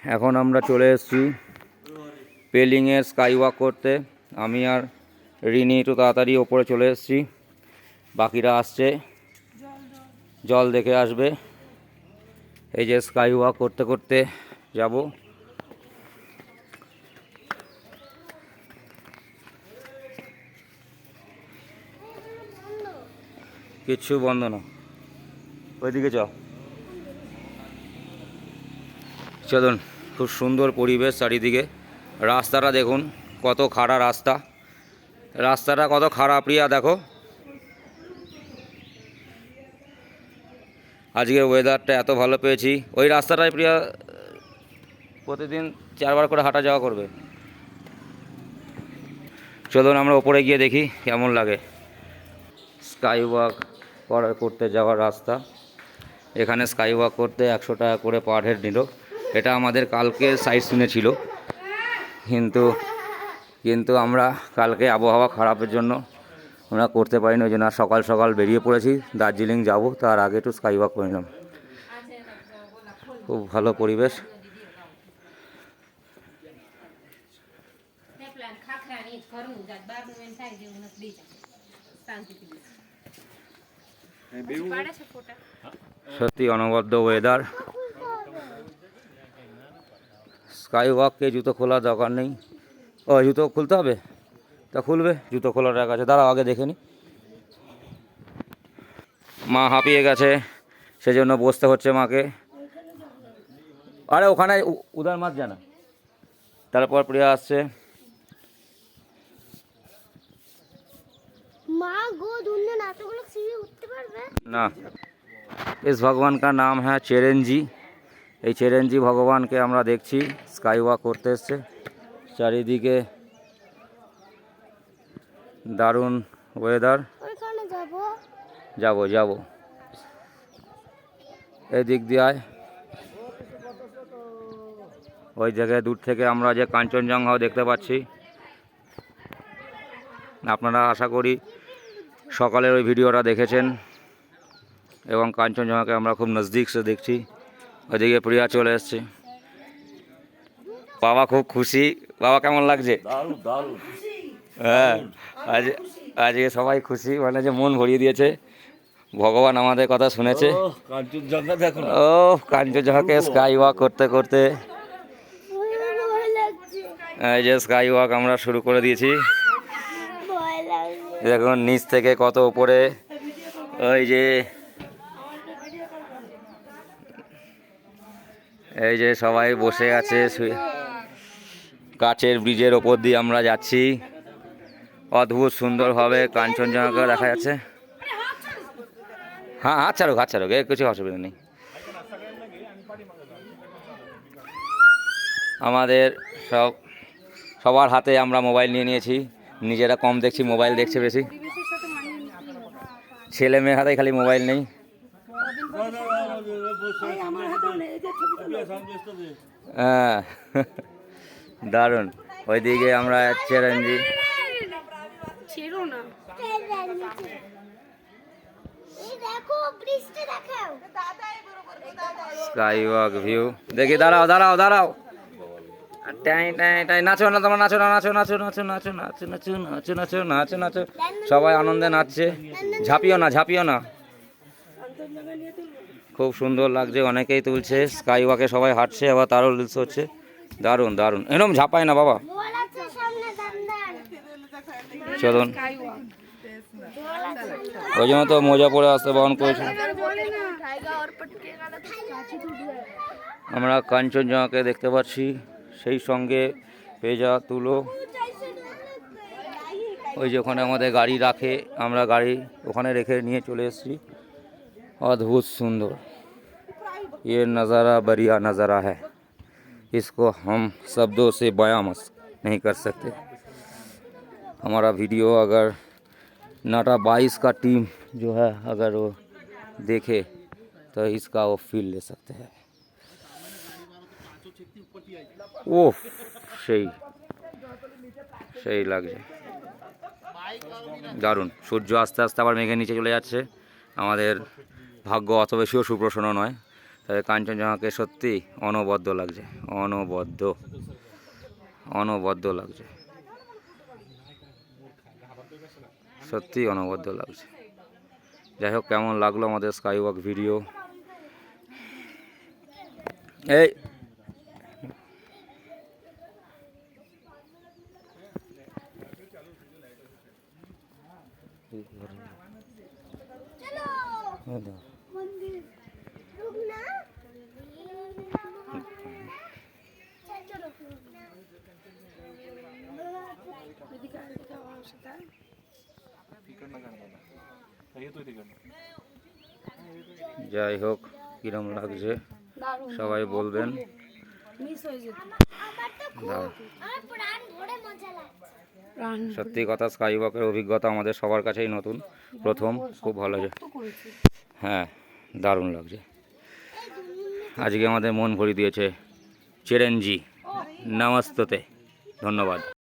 এখন আমরা চলে এসেছি পেলিংয়ে স্কাই ওয়াক করতে। আমি আর রিনি একটু তাড়াতাড়ি ওপরে চলে এসেছি, বাকিরা আসছে জল দেখে আসবে। এই যে স্কাই ওয়াক করতে করতে যাব। কিচ্ছু বন্ধ না, ওইদিকে চলুন। খুব সুন্দর পরিবেশ চারিদিকে। রাস্তাটা দেখুন কত খাড়া রাস্তাটা কত খারাপ। প্রিয়া দেখো, আজকের ওয়েদারটা এত ভালো পেয়েছি। ওই রাস্তাটায় প্রিয়া প্রতিদিন 4 বার করে হাঁটা যাওয়া করবে। চলুন আমরা ওপরে গিয়ে দেখি কেমন লাগে। স্কাই ওয়াক করতে যাওয়ার রাস্তা। এখানে স্কাই ওয়াক করতে 100 টাকা করে পার হেড নিল। এটা আমাদের কালকে সাইট সিনে ছিল, কিন্তু আমরা কালকে আবহাওয়া খারাপের জন্য আমরা করতে পারিনি। ওই জন্য সকাল সকাল বেরিয়ে পড়েছি, দার্জিলিং যাব। তার আগে একটু স্কাই ওয়াক করে নিলাম। খুব ভালো পরিবেশ। সত্যি অনবদ্য ওয়েদার। স্কাই ওয়াককে জুতো খোলার দরকার নেই। ও জুতো খুলতে হবে, তা খুলবে। জুতো খোলার এক আছে, দাঁড়াও আগে দেখে নি। মা হাঁপিয়ে গেছে, সেজন্য বসতে হচ্ছে মাকে। আরে ওখানে উদার মাছ জানা। তারপর প্রিয়া আসছে। না, इस भगवान का नाम है चिरंजी। এই চিরঞ্জি ভগবানকে আমরা দেখছি স্কাই ওয়াক করতে এসছে। চারিদিকে দারুণ ওয়েদার। যাব এই দিক দিয়ে আয়। ওই জায়গায় দূর থেকে আমরা যে কাঞ্চনজঙ্ঘাও দেখতে পাচ্ছি। আপনারা আশা করি সকালের ওই ভিডিওটা দেখেছেন এবং কাঞ্চনজঙ্ঘাকে আমরা খুব নজদিক সে দেখছি। ওইদিকে প্রিয়া চলে এসছে। বাবা খুব খুশি। বাবা কেমন লাগছে? হ্যাঁ, আজকে সবাই খুশি, মানে যে মন ভরিয়ে দিয়েছে। ভগবান আমাদের কথা শুনেছে। ও কাঞ্চনজঙ্ঘাকে স্কাই ওয়াক করতে করতে এই যে স্কাই ওয়াক আমরা শুরু করে দিয়েছি। দেখুন নিচ থেকে কত উপরে। এই যে সবাই বসে আছে। কাচের ব্রিজের ওপর দিয়ে আমরা যাচ্ছি। অদ্ভুত সুন্দরভাবে কাঞ্চনজঙ্ঘা দেখা যাচ্ছে। হ্যাঁ, হাত ছাড়ুক কিছু অসুবিধা নেই। আমাদের সবার হাতে আমরা মোবাইল নিয়ে নিয়েছি। নিজেরা কম দেখছি, মোবাইল দেখছে বেশি। ছেলে মেয়ের হাতে খালি মোবাইল নেই। হ্যাঁ, দারুণ। ওইদিকে আমরা চিরঞ্জি স্কাই ওয়াক ভিউ দেখি। দাঁড়াও নাচো না, তোমরা নাচো। সবাই আনন্দে নাচছে। ঝাঁপিও না। খুব সুন্দর লাগছে, অনেকেই তুলছে। স্কাই ওয়াকে সবাই হাঁটছে, আবার তারও রিলস হচ্ছে। দারুণ এরকম ঝাঁপায় না বাবা। চলুন, ওই জন্য তো মোজা পরে আসতে বারণ করেছে। আমরা কাঞ্চনজঙ্ঘাকে দেখতে পাচ্ছি, সেই সঙ্গে পেজা তুলো। ওই যে ওখানে আমাদের গাড়ি রাখে, আমরা গাড়ি ওখানে রেখে নিয়ে চলে এসেছি। अद्भुत सुंदर ये नज़ारा, बढ़िया नज़ारा है। इसको हम शब्दों से बयां नहीं कर सकते। हमारा वीडियो अगर नाटा 22 का टीम जो है अगर वो देखे तो इसका वो फील ले सकते हैं। वो সেই লাগছে, দারুণ। সূর্য আস্তে আস্তে আবার মেঘের নিচে চলে যাচ্ছে। আমাদের ভাগ্য অত বেশিও সুপ্রসন্ন নয়, তবে কাঞ্চনজঙ্ঘাকে সত্যি অনবদ্য লাগছে, অনবদ্য লাগছে, সত্যি অনবদ্য লাগছে। যাই হোক, কেমন লাগলো আমাদের স্কাই ওয়াক ভিডিও? এই যাই হোক, কিরম লাগছে সবাই বলবেন। সত্যি কথা, স্কাই ওয়াকের অভিজ্ঞতা আমাদের সবার কাছেই নতুন, প্রথম, খুব ভালো লাগছে। হ্যাঁ, দারুণ লাগছে। আজকে আমাদের মন ভরিয়ে দিয়েছে চিরঞ্জি। নমস্তে, ধন্যবাদ।